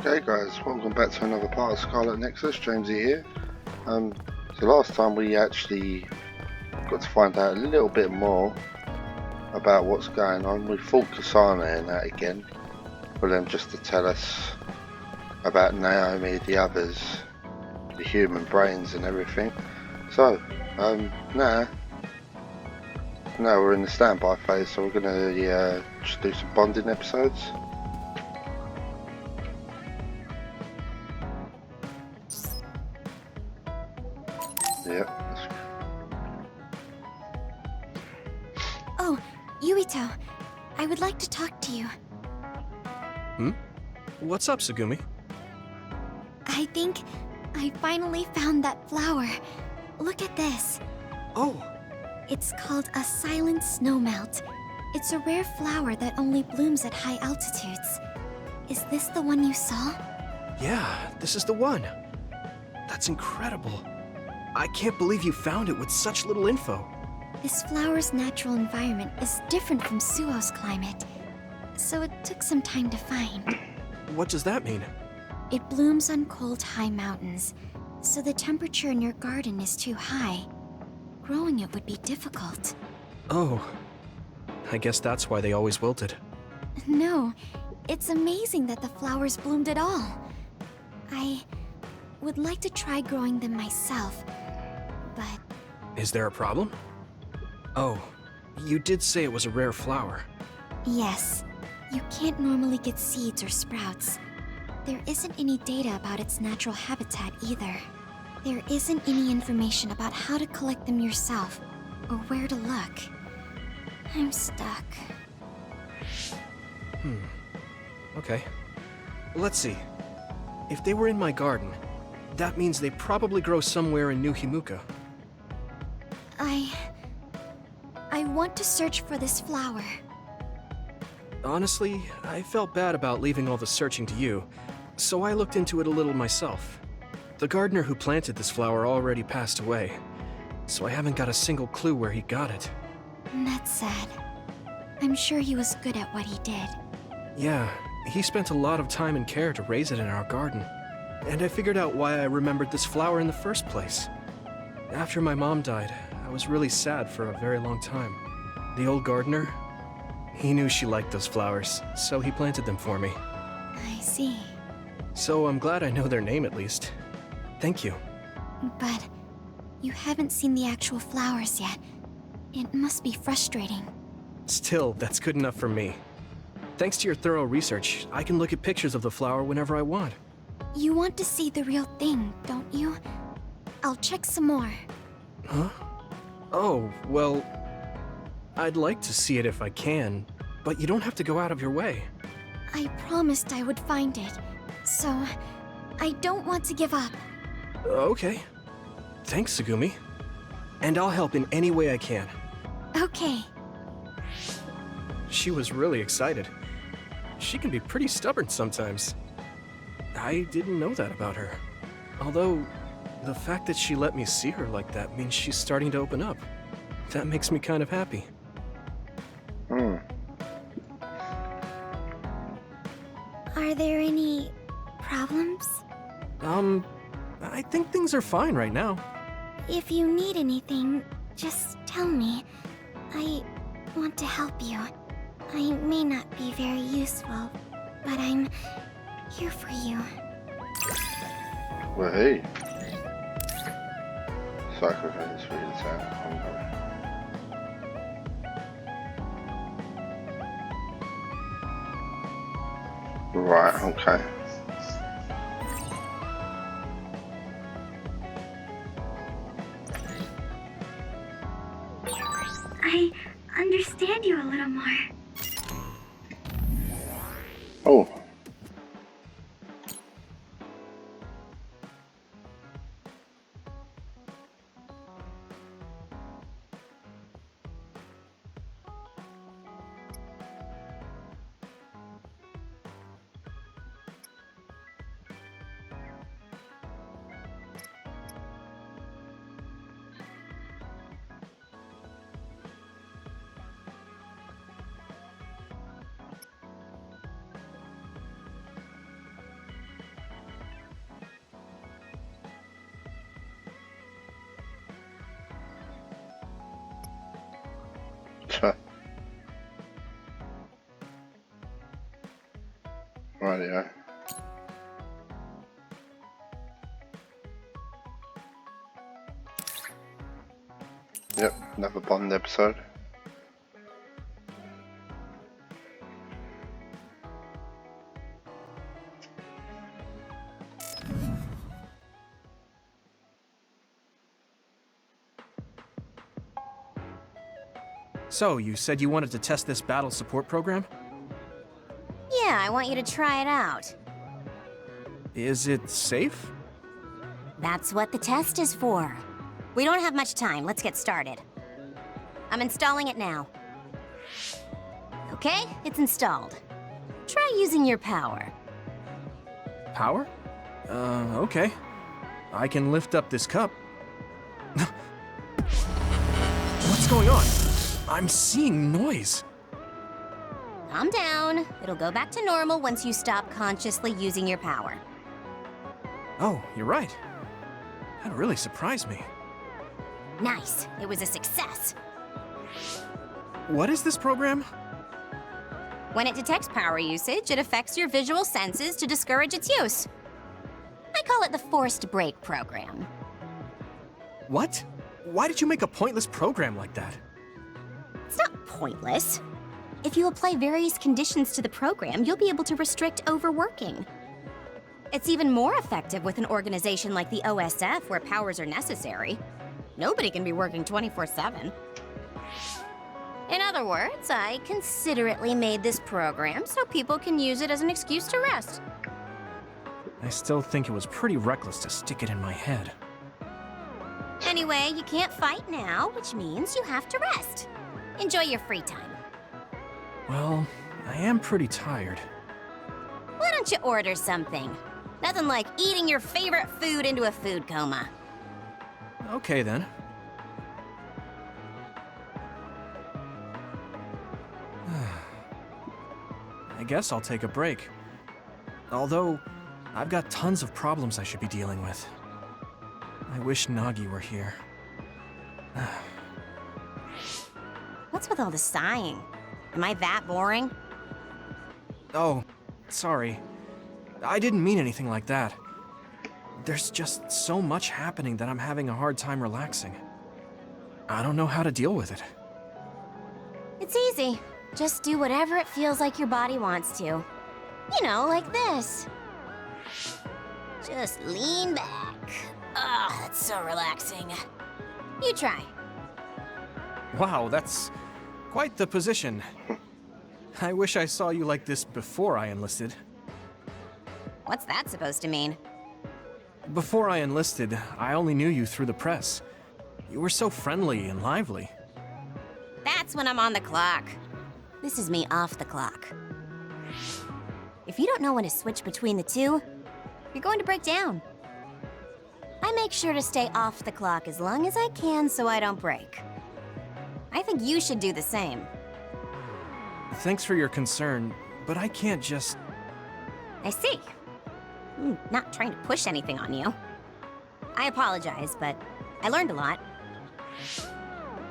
Okay guys, welcome back to another part of SCARLET NEXUS. Jameseyyy here. So last time we actually got to find out a little bit more about what's going on. We fought Kasana in that again, for them just to tell us about Naomi, the others, the human brains and everything. So, now we're in the standby phase, so we're gonna just do some bonding episodes. Yeah. Oh, Yuito, I would like to talk to you. What's up, Tsugumi? I think I finally found that flower. Look at this. Oh, It's called a silent snowmelt. It's a rare flower that only blooms at high altitudes. Is this the one you saw? yeah, this is the one. That's incredible. I can't believe you found it with such little info. This flower's natural environment is different from Suo's climate, so it took some time to find. What does that mean? It blooms on cold, high mountains, so the temperature in your garden is too high. Growing it would be difficult. Oh, I guess that's why they always wilted. No, it's amazing that the flowers bloomed at all. I would like to try growing them myself, but Is there a problem? Oh, you did say it was a rare flower. yes, you can't normally get seeds or sprouts. There isn't any data about its natural habitat either. There isn't any information about how to collect them yourself or where to look. I'm stuck. Okay. Let's see. If they were in my garden, that means they probably grow somewhere in New Himuka. I want to search for this flower. Honestly, I felt bad about leaving all the searching to you, so I looked into it a little myself. The gardener who planted this flower already passed away, so I haven't got a single clue where he got it. That's sad. I'm sure he was good at what he did. Yeah, he spent a lot of time and care to raise it in our garden. And I figured out why I remembered this flower in the first place. After my mom died, I was really sad for a very long time. The old gardener, he knew she liked those flowers, so he planted them for me. I see. So I'm glad I know their name at least. Thank you. But you haven't seen the actual flowers yet. It must be frustrating. Still, that's good enough for me. Thanks to your thorough research, I can look at pictures of the flower whenever I want. You want to see the real thing, don't you? I'll check some more. Huh? Oh, well, I'd like to see it if I can, but you don't have to go out of your way. I promised I would find it, so I don't want to give up. Okay. Thanks, Tsugumi. And I'll help in any way I can. Okay. She was really excited. She can be pretty stubborn sometimes. I didn't know that about her. Although, the fact that she let me see her like that means she's starting to open up. That makes me kind of happy. Are there any problems? I think things are fine right now. If you need anything, just tell me. I want to help you. I may not be very useful, but I'm here for you. Well, hey. Sacrifice for your time. Right, okay. I understand you a little more. Oh. Rightio. Yep, another Bond episode. So, you said you wanted to test this battle support program? Yeah, I want you to try it out. Is it safe? That's what the test is for. We don't have much time. Let's get started. I'm installing it now. Okay, it's installed. Try using your power. Power? Okay. I can lift up this cup. What's going on? I'm seeing noise. Calm down. It'll go back to normal once you stop consciously using your power. Oh, you're right. That really surprised me. Nice. It was a success. What is this program? When it detects power usage, it affects your visual senses to discourage its use. I call it the forced break program. What? Why did you make a pointless program like that? It's not pointless. If you apply various conditions to the program, you'll be able to restrict overworking. It's even more effective with an organization like the OSF where powers are necessary. Nobody can be working 24/7. In other words, I considerately made this program so people can use it as an excuse to rest. I still think it was pretty reckless to stick it in my head. Anyway, you can't fight now, which means you have to rest. Enjoy your free time. Well, I am pretty tired. Why don't you order something? Nothing like eating your favorite food into a food coma. Okay then. I guess I'll take a break. Although, I've got tons of problems I should be dealing with. I wish Nagi were here. What's with all the sighing? Am I that boring? Oh, sorry. I didn't mean anything like that. There's just so much happening that I'm having a hard time relaxing. I don't know how to deal with it. It's easy. Just do whatever it feels like your body wants to. You know, like this. Just lean back. Ah, that's so relaxing. You try. Wow, that's quite the position. I wish I saw you like this before I enlisted. What's that supposed to mean? Before I enlisted, I only knew you through the press. You were so friendly and lively. That's when I'm on the clock. This is me off the clock. If you don't know when to switch between the two, you're going to break down. I make sure to stay off the clock as long as I can so I don't break. I think you should do the same. Thanks for your concern, but I can't just... I see. Not trying to push anything on you. I apologize, but I learned a lot.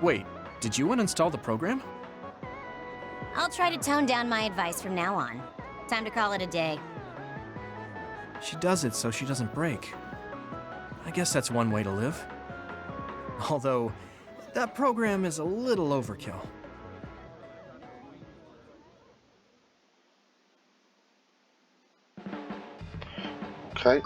Wait, did you uninstall the program? I'll try to tone down my advice from now on. Time to call it a day. She does it so she doesn't break. I guess that's one way to live. Although, that program is a little overkill. Okay.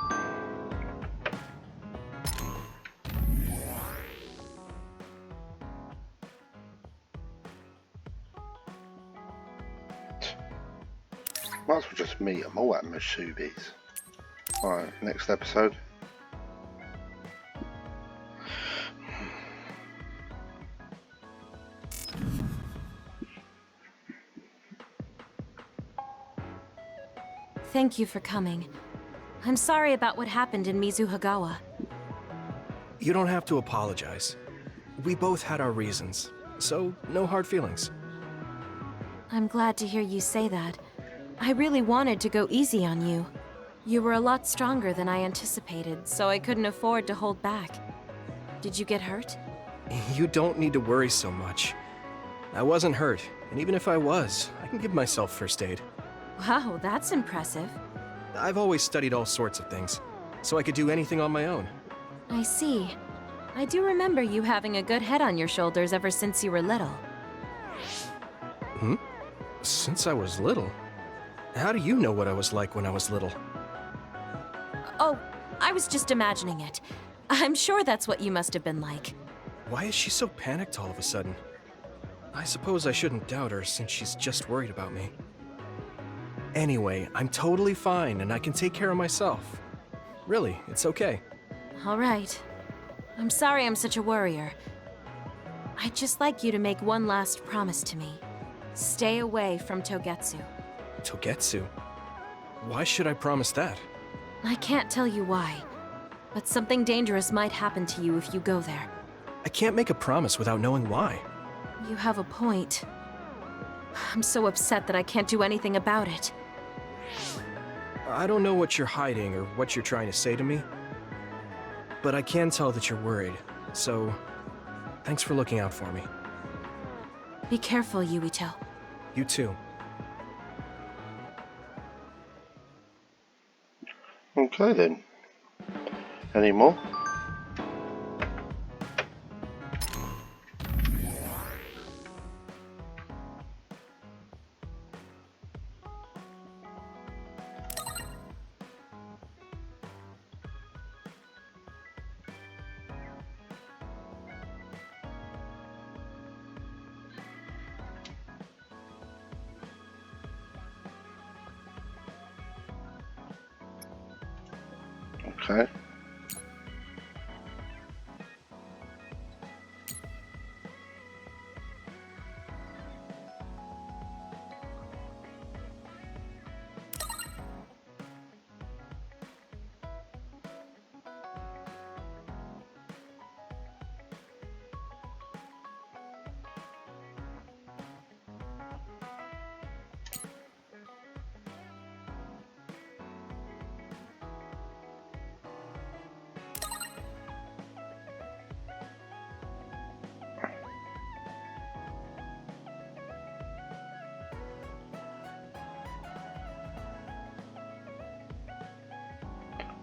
Might as well just meet them all at Jameseyy's. Alright, next episode. Thank you for coming. I'm sorry about what happened in Mizuhagawa. You don't have to apologize. We both had our reasons, so no hard feelings. I'm glad to hear you say that. I really wanted to go easy on you. You were a lot stronger than I anticipated, so I couldn't afford to hold back. Did you get hurt? You don't need to worry so much. I wasn't hurt, and even if I was, I can give myself first aid. Wow, that's impressive. I've always studied all sorts of things, so I could do anything on my own. I see. I do remember you having a good head on your shoulders ever since you were little. Hmm? Since I was little? How do you know what I was like when I was little? Oh, I was just imagining it. I'm sure that's what you must have been like. Why is she so panicked all of a sudden? I suppose I shouldn't doubt her since she's just worried about me. Anyway, I'm totally fine and I can take care of myself. Really, it's okay. All right. I'm sorry I'm such a worrier. I'd just like you to make one last promise to me. Stay away from Togetsu. Togetsu? Why should I promise that? I can't tell you why, but something dangerous might happen to you if you go there. I can't make a promise without knowing why. You have a point. I'm so upset that I can't do anything about it. I don't know what you're hiding or what you're trying to say to me, but I can tell that you're worried, so thanks for looking out for me. Be careful, Yuito. You too. Okay then. Any more? Okay.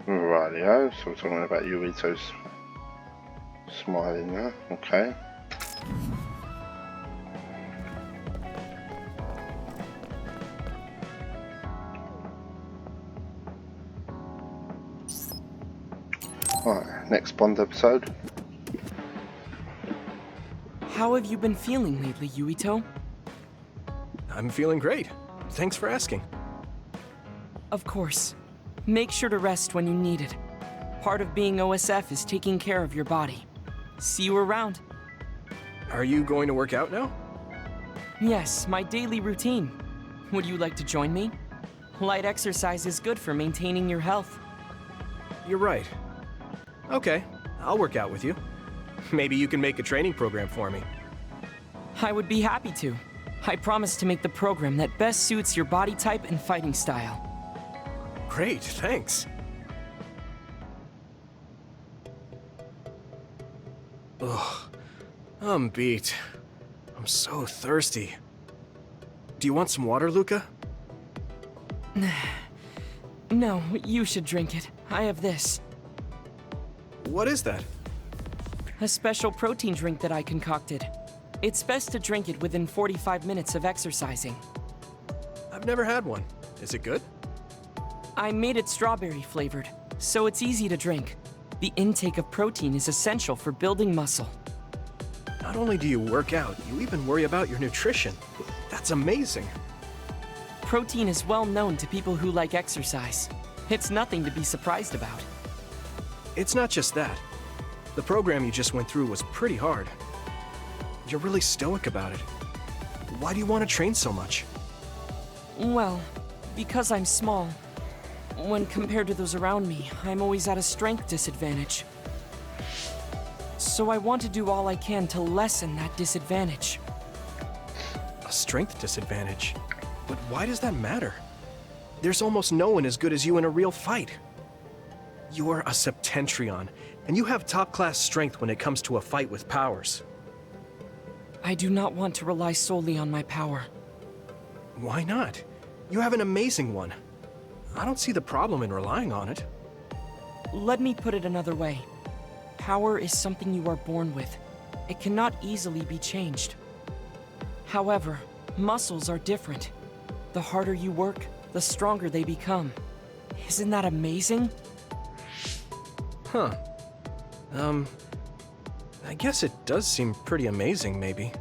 Rightio, so we're talking about Yuito's smiling there, okay. Right, next Bond episode. How have you been feeling lately, Yuito? I'm feeling great. Thanks for asking. Of course. Make sure to rest when you need it. Part of being OSF is taking care of your body. See you around. Are you going to work out now? Yes, my daily routine. Would you like to join me? Light exercise is good for maintaining your health. You're right. Okay, I'll work out with you. Maybe you can make a training program for me. I would be happy to. I promise to make the program that best suits your body type and fighting style. Great, thanks. Ugh, I'm beat. I'm so thirsty. Do you want some water, Luca? No, you should drink it. I have this. What is that? A special protein drink that I concocted. It's best to drink it within 45 minutes of exercising. I've never had one. Is it good? I made it strawberry flavored, so it's easy to drink. The intake of protein is essential for building muscle. Not only do you work out, you even worry about your nutrition. That's amazing. Protein is well known to people who like exercise. It's nothing to be surprised about. It's not just that. The program you just went through was pretty hard. You're really stoic about it. Why do you want to train so much? Well, because I'm small. When compared to those around me, I'm always at a strength disadvantage. So I want to do all I can to lessen that disadvantage. A strength disadvantage? But why does that matter? There's almost no one as good as you in a real fight. You're a Septentrion, and you have top-class strength when it comes to a fight with powers. I do not want to rely solely on my power. Why not? You have an amazing one. I don't see the problem in relying on it. Let me put it another way. Power is something you are born with. It cannot easily be changed. However, muscles are different. The harder you work, the stronger they become. Isn't that amazing? Huh. I guess it does seem pretty amazing, maybe.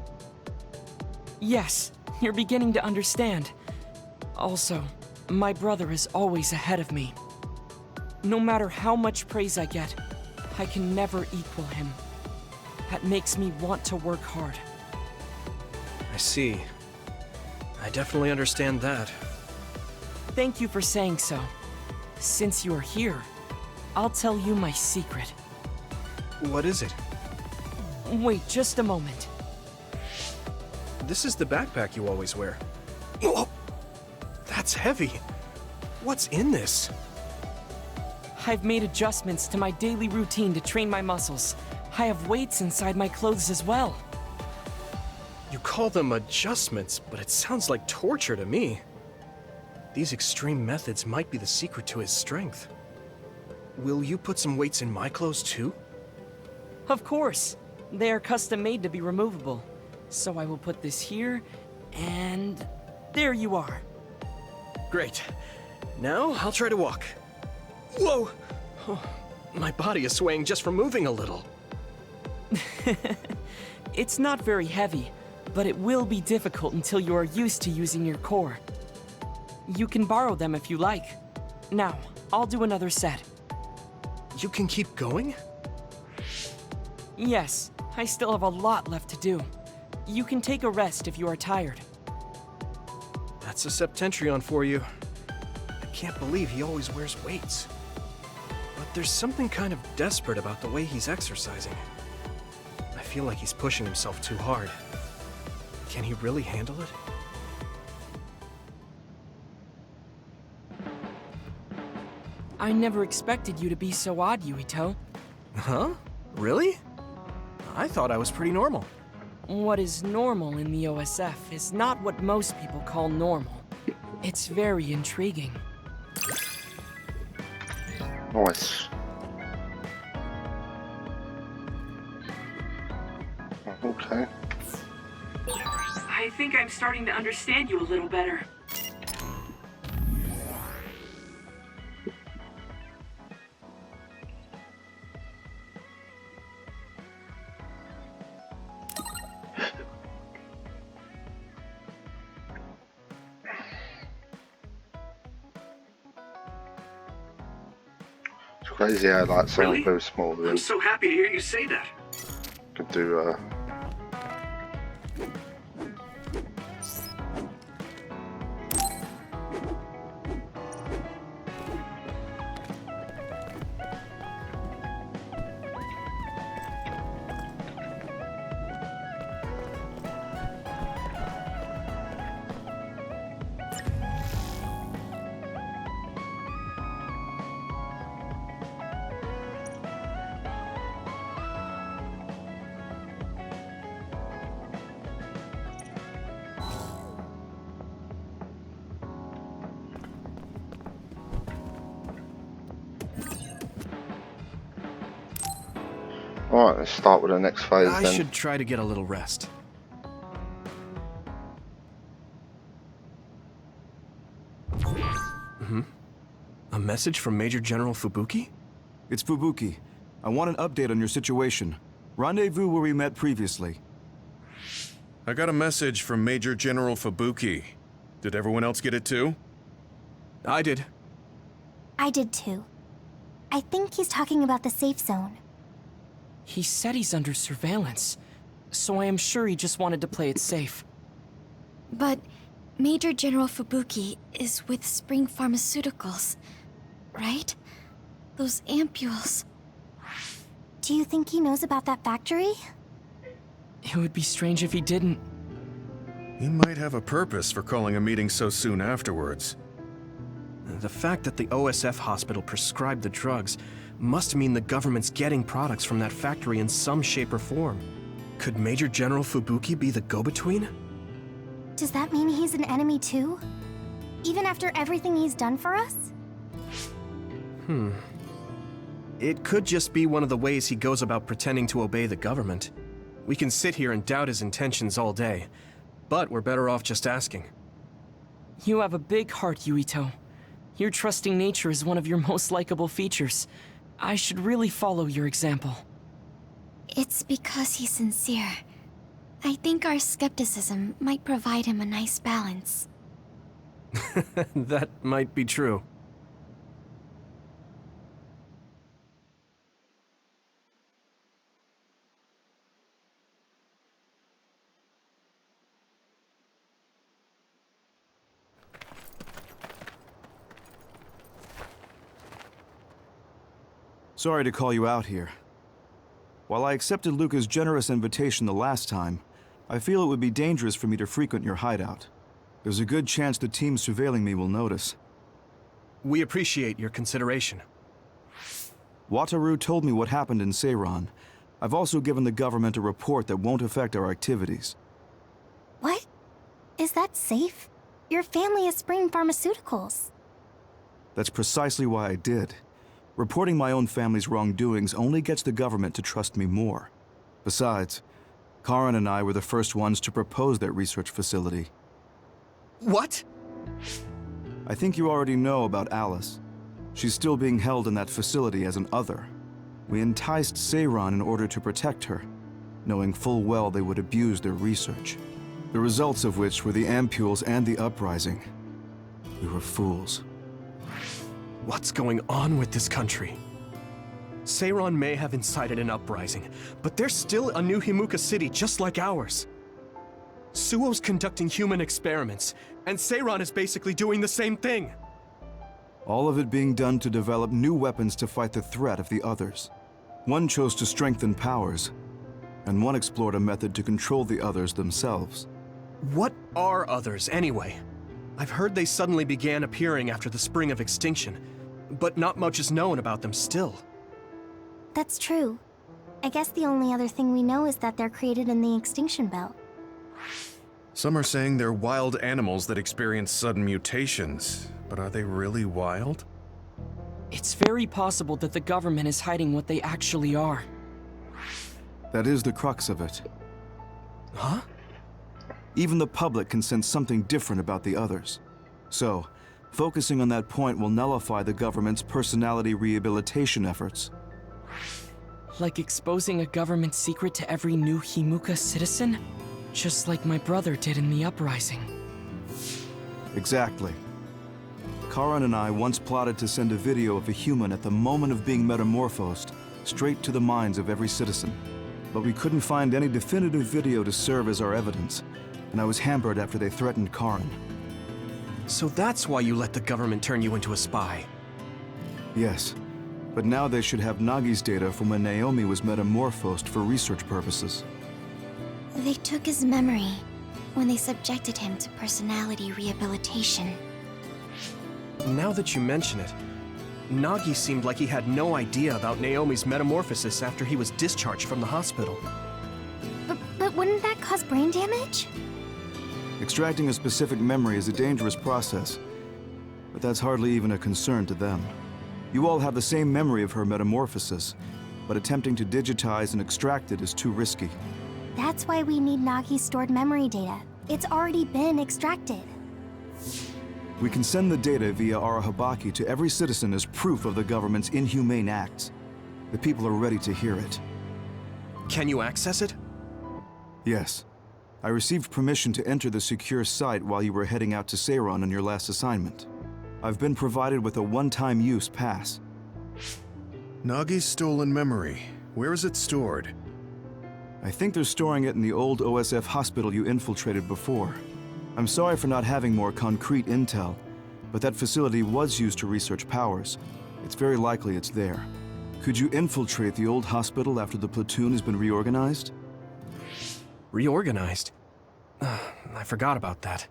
Yes, you're beginning to understand. Also, my brother is always ahead of me. No matter how much praise I get, I can never equal him. That makes me want to work hard. I see. I definitely understand that. Thank you for saying so. Since you're here, I'll tell you my secret. What is it? Wait just a moment. This is the backpack you always wear. Oh, that's heavy. What's in this? I've made adjustments to my daily routine to train my muscles. I have weights inside my clothes as well. You call them adjustments, but it sounds like torture to me. These extreme methods might be the secret to his strength. Will you put some weights in my clothes too? Of course. They are custom made to be removable. So I will put this here, and there you are. Great. Now I'll try to walk. Whoa! Oh, my body is swaying just from moving a little. It's not very heavy, but it will be difficult until you are used to using your core. You can borrow them if you like. Now, I'll do another set. You can keep going? Yes, I still have a lot left to do. You can take a rest if you are tired. That's a Septentrion for you. I can't believe he always wears weights. But there's something kind of desperate about the way he's exercising. I feel like he's pushing himself too hard. Can he really handle it? I never expected you to be so odd, Yuito. Huh? Really? I thought I was pretty normal. What is normal in the OSF is not what most people call normal. It's very intriguing. Nice. Okay. I think I'm starting to understand you a little better. It's crazy how like something Really? very small I'm so happy to hear you say that. could do Alright, let's start with the next phase I then. should try to get a little rest. A message from Major General Fubuki? It's Fubuki. I want an update on your situation. Rendezvous where we met previously. I got a message from Major General Fubuki. Did everyone else get it too? I did. I did too. I think he's talking about the safe zone. He said he's under surveillance, so I am sure he just wanted to play it safe. But Major General Fubuki is with Spring Pharmaceuticals, right? Those ampules. Do you think he knows about that factory? It would be strange if he didn't. He might have a purpose for calling a meeting so soon afterwards. The fact that the OSF hospital prescribed the drugs must mean the government's getting products from that factory in some shape or form. Could Major General Fubuki be the go-between? Does that mean he's an enemy too? Even after everything he's done for us? It could just be one of the ways he goes about pretending to obey the government. We can sit here and doubt his intentions all day, but we're better off just asking. You have a big heart, Yuito. Your trusting nature is one of your most likable features. I should really follow your example. It's because he's sincere. I think our skepticism might provide him a nice balance. That might be true. Sorry to call you out here. While I accepted Luca's generous invitation the last time, I feel it would be dangerous for me to frequent your hideout. There's a good chance the team surveilling me will notice. We appreciate your consideration. Wataru told me what happened in Seiran. I've also given the government a report that won't affect our activities. What? Is that safe? Your family is Spring Pharmaceuticals. That's precisely why I did. Reporting my own family's wrongdoings only gets the government to trust me more. Besides, Karin and I were the first ones to propose that research facility. What? I think you already know about Alice. She's still being held in that facility as an other. We enticed Seiran in order to protect her, knowing full well they would abuse their research. The results of which were the ampules and the uprising. We were fools. What's going on with this country? Seiran may have incited an uprising, but there's still a new Himuka city just like ours. Suo's conducting human experiments, and Seiran is basically doing the same thing. All of it being done to develop new weapons to fight the threat of the others. One chose to strengthen powers, and one explored a method to control the others themselves. What are others, anyway? I've heard they suddenly began appearing after the Spring of Extinction, but not much is known about them still. That's true. I guess the only other thing we know is that they're created in the extinction belt. Some are saying they're wild animals that experience sudden mutations, but are they really wild? It's very possible that the government is hiding what they actually are. That is the crux of it. Huh? Even the public can sense something different about the others. So, focusing on that point will nullify the government's personality rehabilitation efforts. Like exposing a government secret to every new Himuka citizen? Just like my brother did in the uprising. Exactly. Karin and I once plotted to send a video of a human at the moment of being metamorphosed straight to the minds of every citizen. But we couldn't find any definitive video to serve as our evidence, and I was hampered after they threatened Karin. So that's why you let the government turn you into a spy. Yes, but now they should have Nagi's data from when Naomi was metamorphosed for research purposes. They took his memory when they subjected him to personality rehabilitation. Now that you mention it, Nagi seemed like he had no idea about Naomi's metamorphosis after he was discharged from the hospital. But wouldn't that cause brain damage? Extracting a specific memory is a dangerous process, but that's hardly even a concern to them. You all have the same memory of her metamorphosis, but attempting to digitize and extract it is too risky. That's why we need Nagi's stored memory data. It's already been extracted. We can send the data via Arahabaki to every citizen as proof of the government's inhumane acts. The people are ready to hear it. Can you access it? Yes. I received permission to enter the secure site while you were heading out to Seiran on your last assignment. I've been provided with a one-time use pass. Nagi's stolen memory. Where is it stored? I think they're storing it in the old OSF hospital you infiltrated before. I'm sorry for not having more concrete intel, but that facility was used to research powers. It's very likely it's there. Could you infiltrate the old hospital after the platoon has been reorganized? Reorganized? I forgot about that.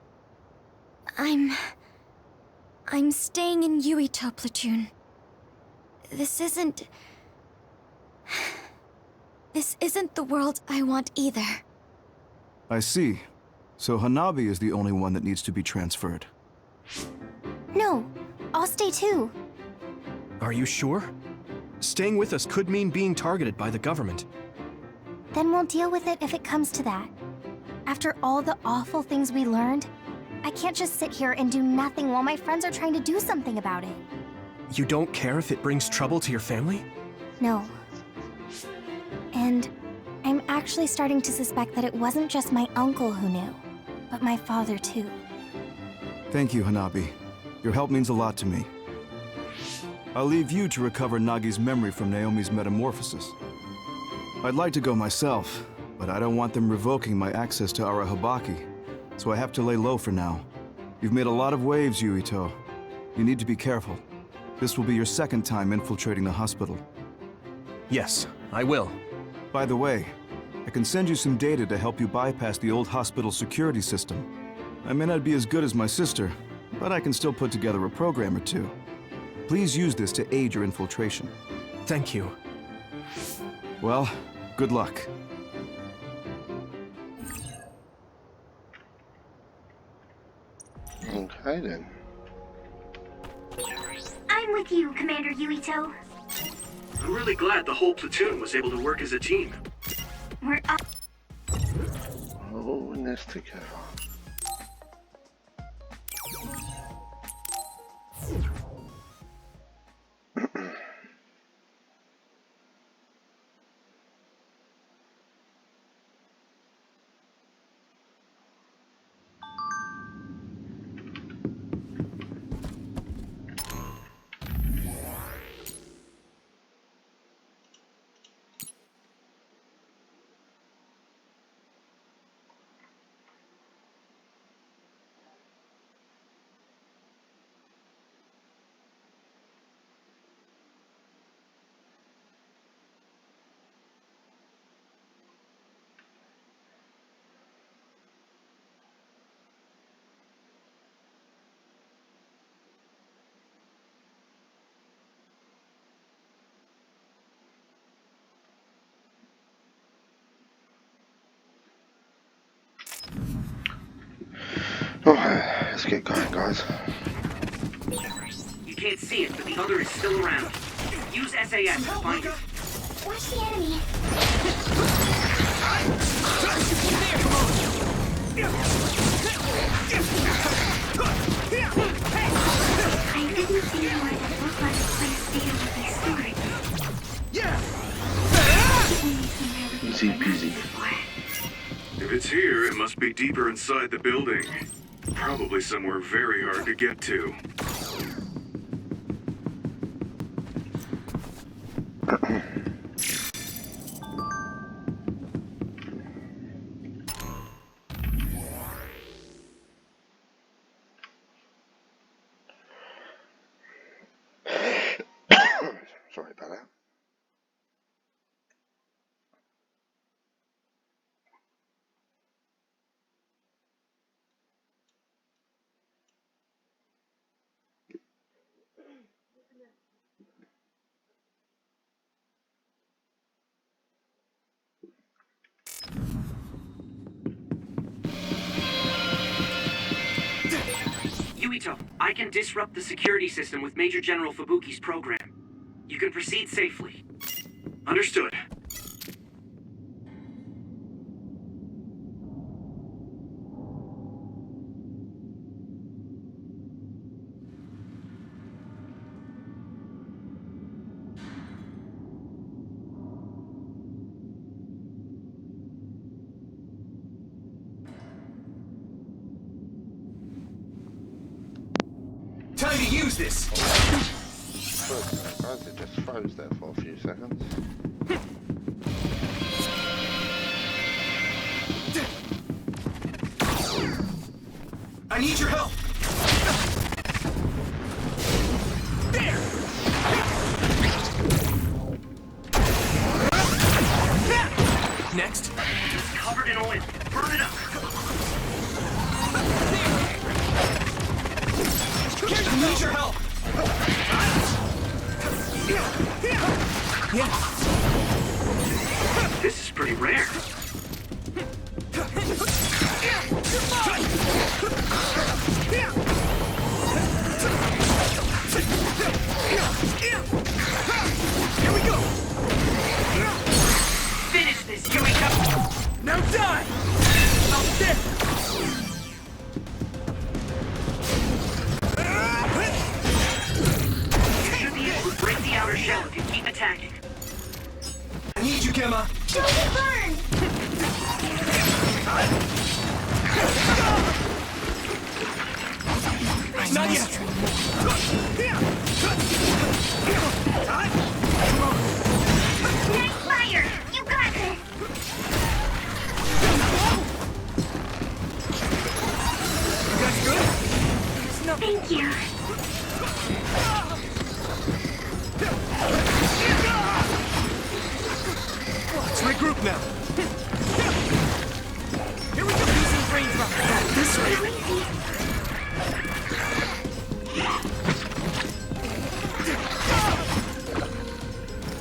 I'm staying in Yuito platoon. This isn't the world I want either. I see. So Hanabi is the only one that needs to be transferred. No, I'll stay too. Are you sure? Staying with us could mean being targeted by the government. Then we'll deal with it if it comes to that. After all the awful things we learned, I can't just sit here and do nothing while my friends are trying to do something about it. You don't care if it brings trouble to your family? No. And I'm actually starting to suspect that it wasn't just my uncle who knew, but my father too. Thank you, Hanabi. Your help means a lot to me. I'll leave you to recover Nagi's memory from Naomi's metamorphosis. I'd like to go myself, but I don't want them revoking my access to Arahabaki, so I have to lay low for now. You've made a lot of waves, Yuito. You need to be careful. This will be your second time infiltrating the hospital. Yes, I will. By the way, I can send you some data to help you bypass the old hospital security system. I may not be as good as my sister, but I can still put together a program or two. Please use this to aid your infiltration. Thank you. Well, good luck. Okay then. I'm with you, Commander Yuito. I'm really glad the whole platoon was able to work as a team. We're up. All in this together. Alright, let's get going, guys. You can't see it, but the other is still around. Use SAS to find it. Watch the enemy. I didn't see anyone that looked like a place Data would be stored. Easy peasy. If it's here, it must be deeper inside the building. Probably somewhere very hard to get to. Sorry about that. Yuito, I can disrupt the security system with Major General Fubuki's program. You can proceed safely. Understood. Time to use this! Guys, it just froze there for a few seconds. I need your help! There! Next. It's covered in oil. Burn it up. I need your help! Yeah. This is pretty rare. Now die! Out there! You should be able to break the outer shell if you keep attacking. I need you, Gemma! Don't get burned! Not yet! Nice fire! You got this! That's good? Thank you. Let's regroup now. Here we go! Using brain drop. This way.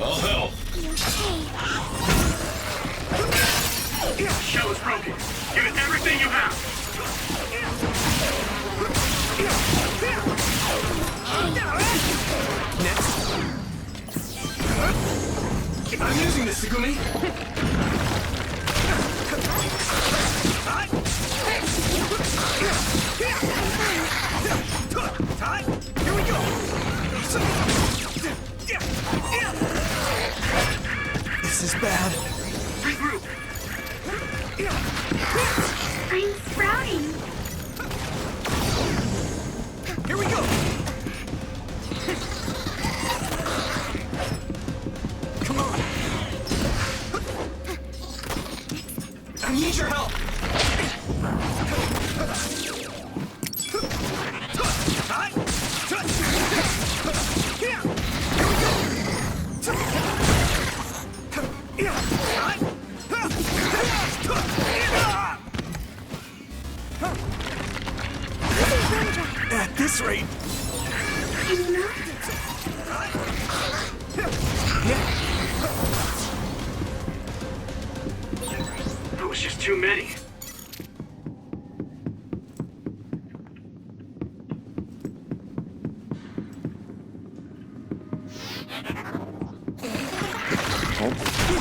All help. Shell is broken. Give it everything you have. Next. I'm using this, Segumi. Here we go. This is bad. Regroup. I'm sprouting. Here we go. Come on. I need your help. At this rate. That was just too many.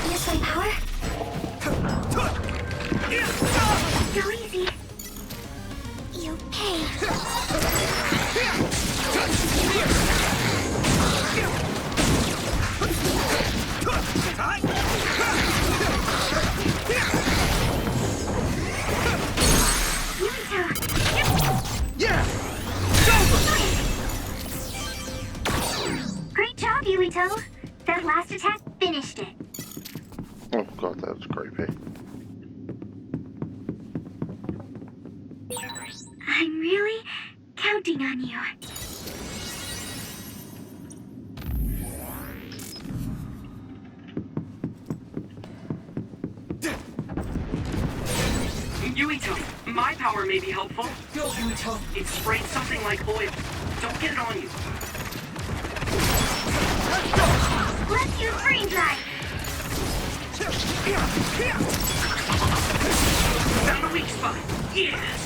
Use my power? Go easy. You pay. Yeah! Great job, Yuito. That last attack finished it. Oh god, that was creepy. I'm really counting on you. Yuito, my power may be helpful. Go, Yuito. It sprayed something like oil. Don't get it on you. Let's use brain drive. Found a weak spot. Yes.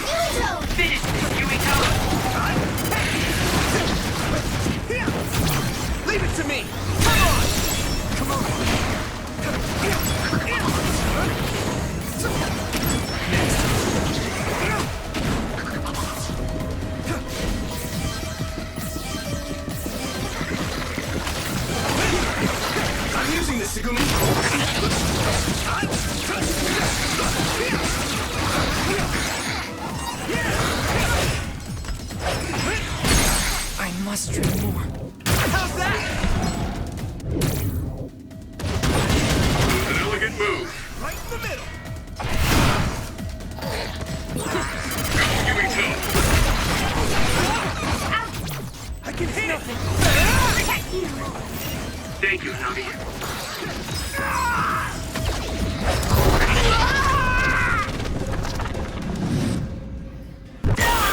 Yuito! Finish this, Yuito. Leave it to me. Come on. I'm using this, Segumi. I must drink more. How's that? An elegant move. Right in the middle. Yuito. I can hit. Protect you. Thank you, Nami.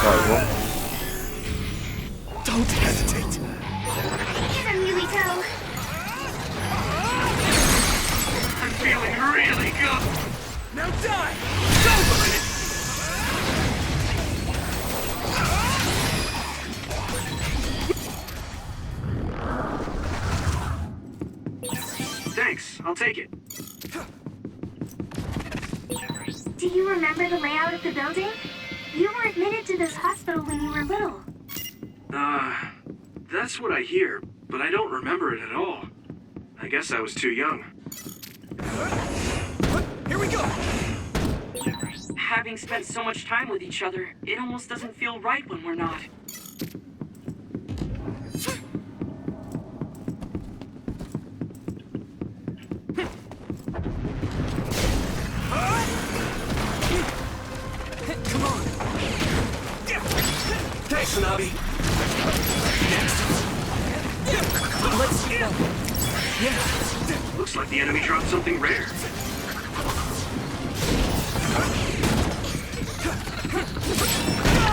Sorry, what? Don't hesitate. Use him, Yuito. I'm feeling really good. Now die. Go for it. Thanks, I'll take it. you remember the layout of the building? You were admitted to this hospital when you were little. That's what I hear, but I don't remember it at all. I guess I was too young. Here we go! Having spent so much time with each other, it almost doesn't feel right when we're not. Come on! Thanks, Nabi! Let's go! Yeah! Looks like the enemy dropped something rare.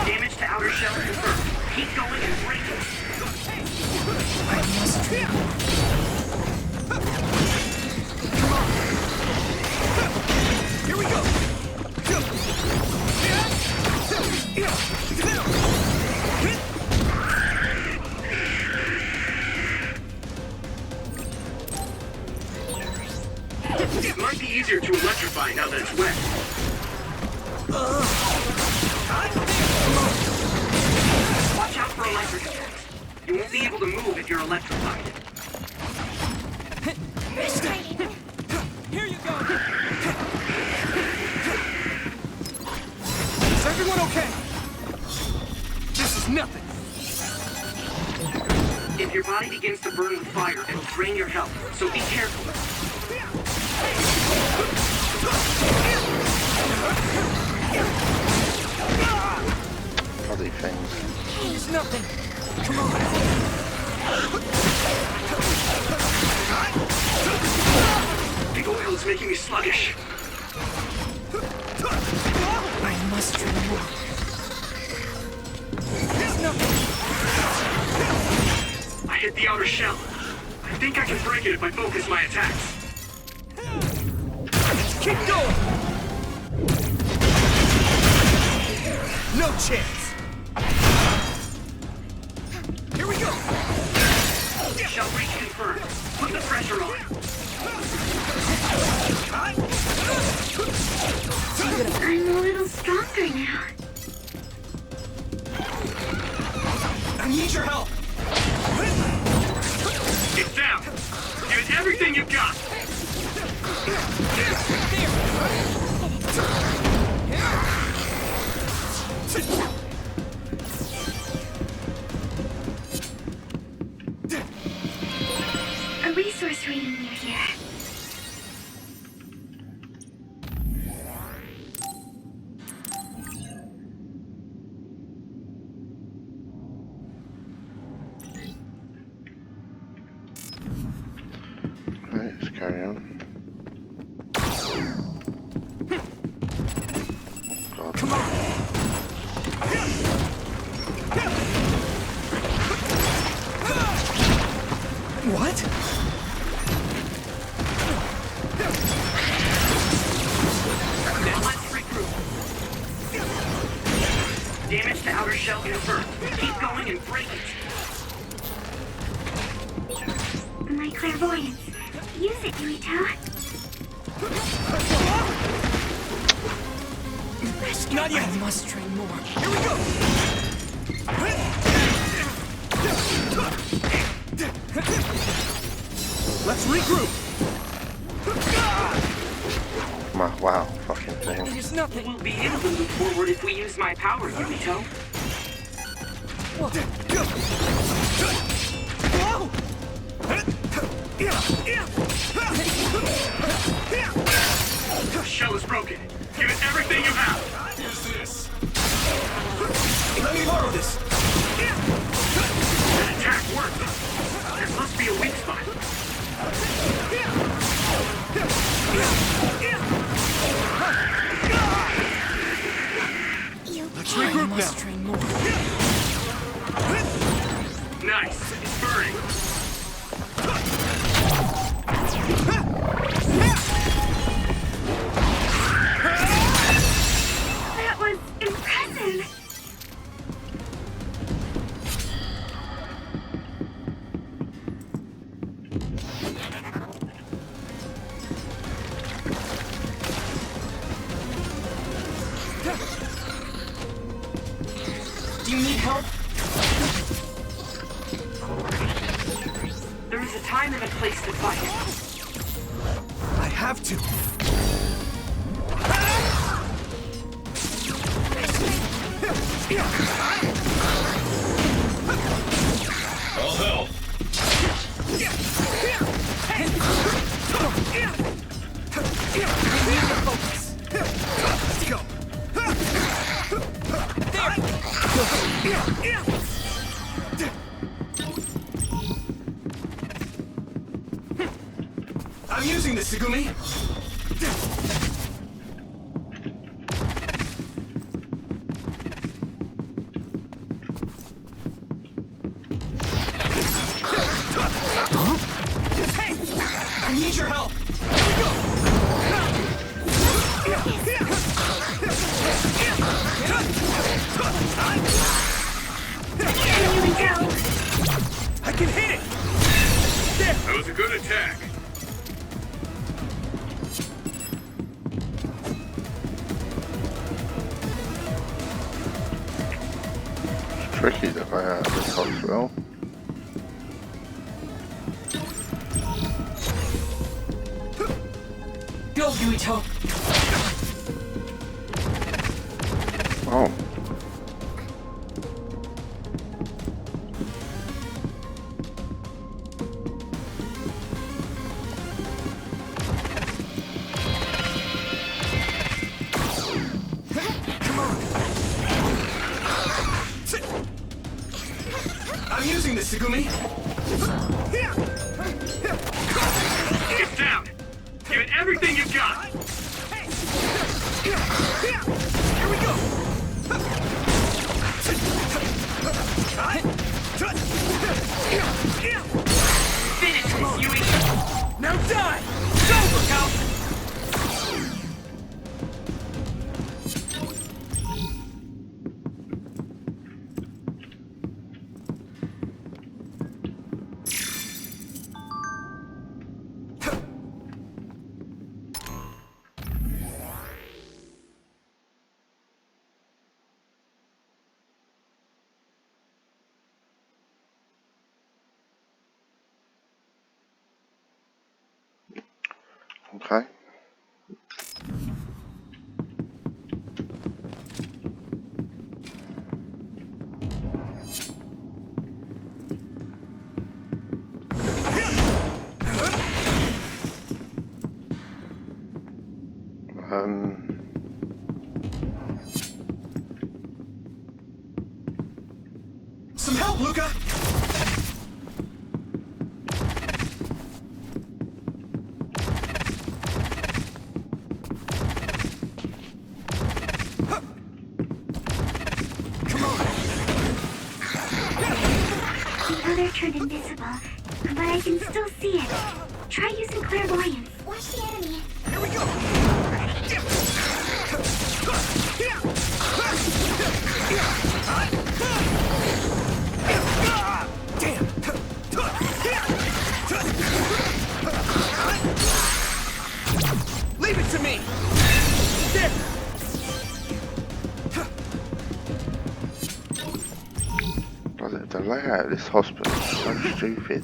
Damage to outer shell confirmed. Keep going and break it. I must try more. Come on! Here we go! It might be easier to electrify now that it's wet. Watch out for electric attacks. You won't be able to move if you're electrified. Here you go! Is everyone okay? This is nothing! If your body begins to burn with fire, it'll drain your health, so be careful. Bloody things. It's nothing! Come on! The oil is making me sluggish. I must try more. It's nothing! I hit the outer shell. I think I can break it if I focus my attacks. Keep going! No chance! Here we go! Shell breach confirmed. Put the pressure on. I'm a little stronger now. I need your help! It's down. Give it everything you've got. A resource reading near here. Right, let's carry on. God. Come on! What? Now let's regroup. Damage to outer shell confirmed. Keep going and break it. My clairvoyance. Use it, Yuito. Not yet! I must train more. Here we go! Let's regroup! Wow, fucking thing. It is nothing! We'll be able to move forward if we use my power, Yuito. The shell is broken. Give it everything you have. Here's this. Let me borrow this! That attack worked. There must be a weak spot. Let's regroup now! Train more. Nice. It's burning. That was impressive. time and a place to fight. I have to. I'll help. Let's go. I'm using this, Segumi. I need your help. I can hit it. There. That was a good attack. It's tricky to play out of this hospital. Go, Yuito. Oh. I'm using this, Segumi. Get down. Give it everything you got. Here we go. Finish this, Yuito. Now die. Go, look out. Okay. Some help, Luca. They're turned invisible, but I can still see it. Try using clairvoyance. Watch the enemy. Here we go. Damn. Leave it to me. There. The layout of this hospital is so stupid.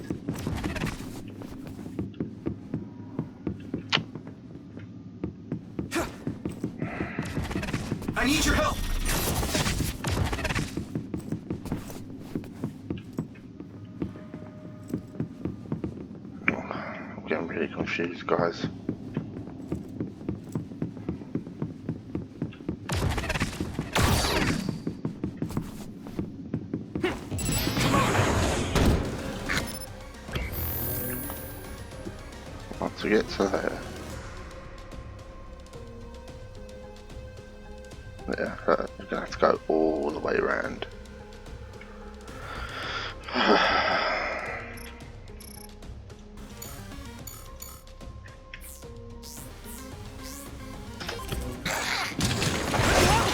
I need your help. I'm getting really confused, guys. To get to there. Yeah, you're gonna have to go all the way around.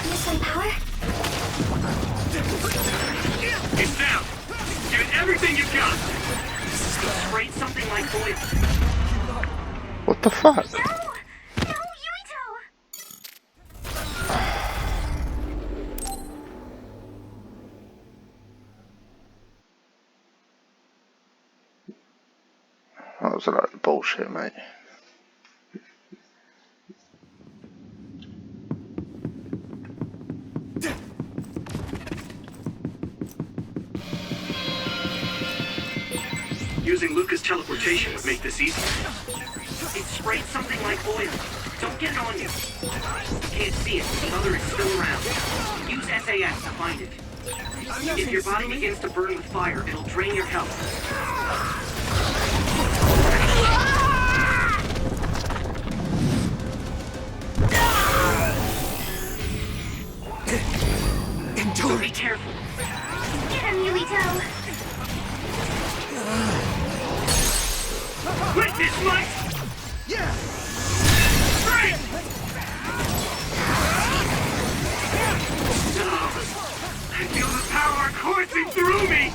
Missile power? Get down. Give it everything you got. Sprayed something like oil. What the fuck? No! No, Yuito! was a load of bullshit, mate. Using Luca's teleportation would make this easier. It sprayed something like oil. Don't get it on you. Can't see it, but the other is still around. Use SAS to find it. If your body begins to burn with fire, it'll drain your health. So be careful. Get him, Yuito! Witness my... Yeah! strength! I feel the power coursing through me!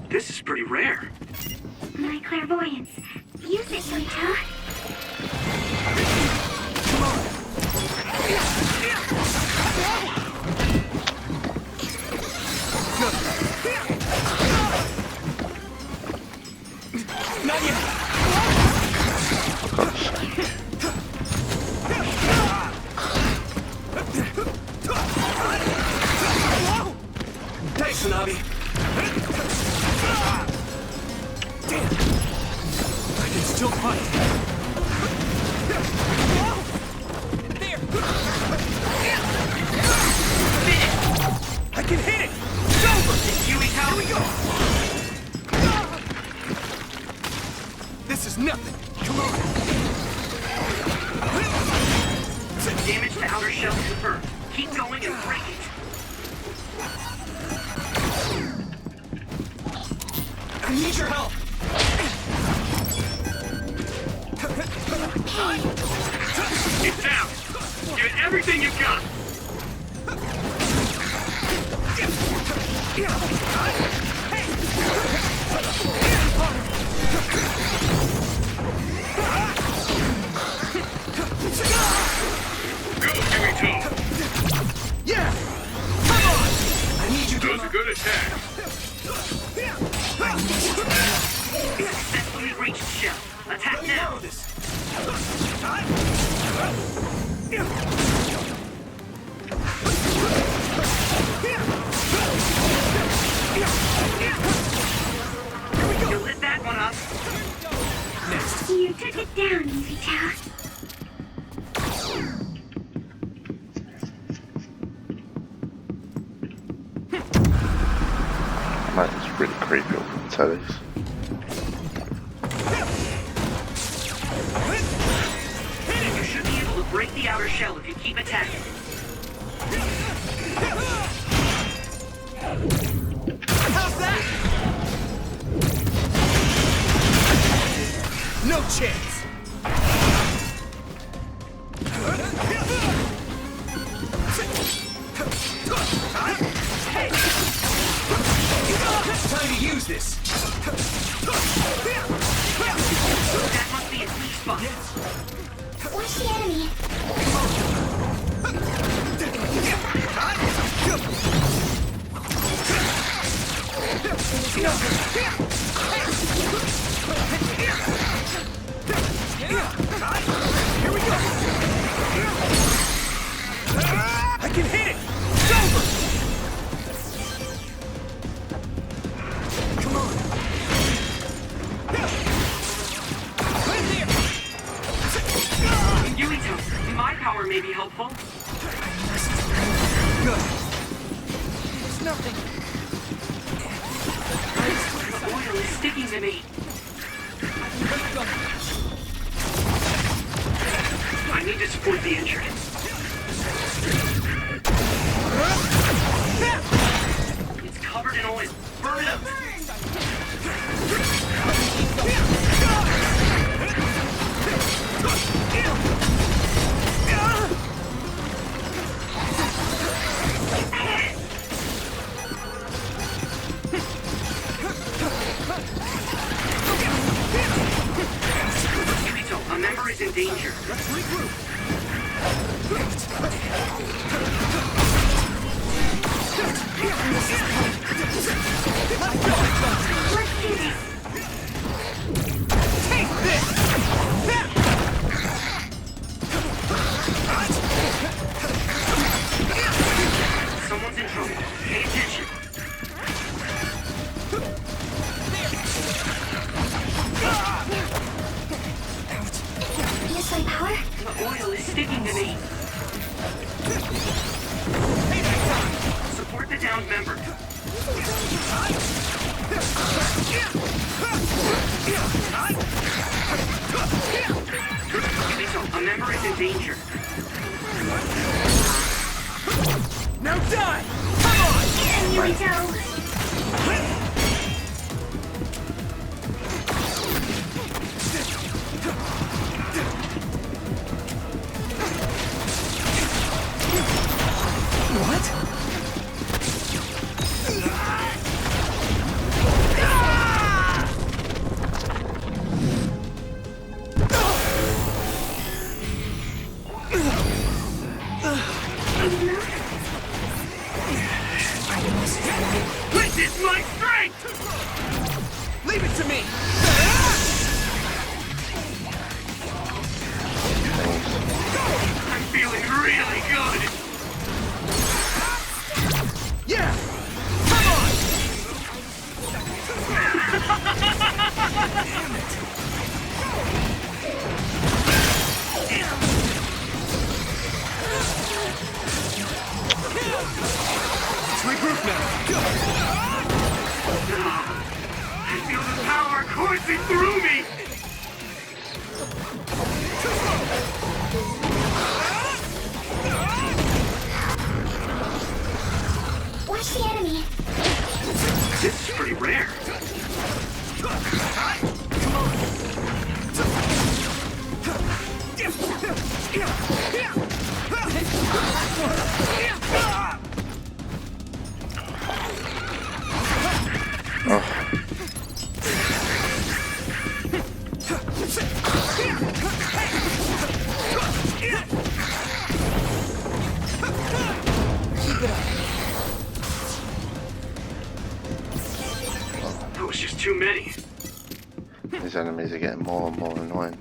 This is pretty rare. My clairvoyance. Use it, Yuito. Not yet! Thanks, Hanabi. Damn! I can still fight. There! I can hit it! It's over! Yuito! Here we go! This is nothing! Come on! Damage to outer shell confirmed. Keep going and break it. I need your help! It's down! Give it everything you've got! Go, Yuito! Yeah! Come on! I need you That was a good attack. Successfully reached shell. Attack now! You lit that one up. Next. You took it down, Yuito. Mate, it's really creepy over the tellies. You should be able to break the outer shell if you keep attacking. How's that? No chance! Time to use this! That must be its weak spot. Watch the enemy. Here we go! I can hit it! It's over! Come on! Right there! Yuito, my power may be helpful. Good. It's nothing. The oil is sticking to me. I need to support the injured. It's covered in oil. Burn it up. Yuito, a member is in danger. Let's regroup. Someone's in trouble. Pay attention. Use my power? The oil is sticking to me. Support the downed member. Lisa, a member is in danger. Now die! Come on! Here we go. This is my strength! Leave it to me! I'm feeling really good! Yeah! Come on! Damn it! Let's regroup now. I feel the power coursing through me! Watch the enemy. This is pretty rare. That was just too many. These enemies are getting more and more annoying.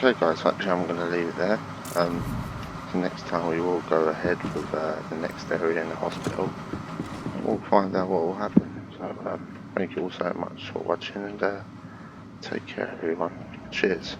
Okay guys, actually I'm going to leave it there. So next time we will go ahead with the next area in the hospital. And we'll find out what will happen. So thank you all so much for watching, and take care everyone. Cheers.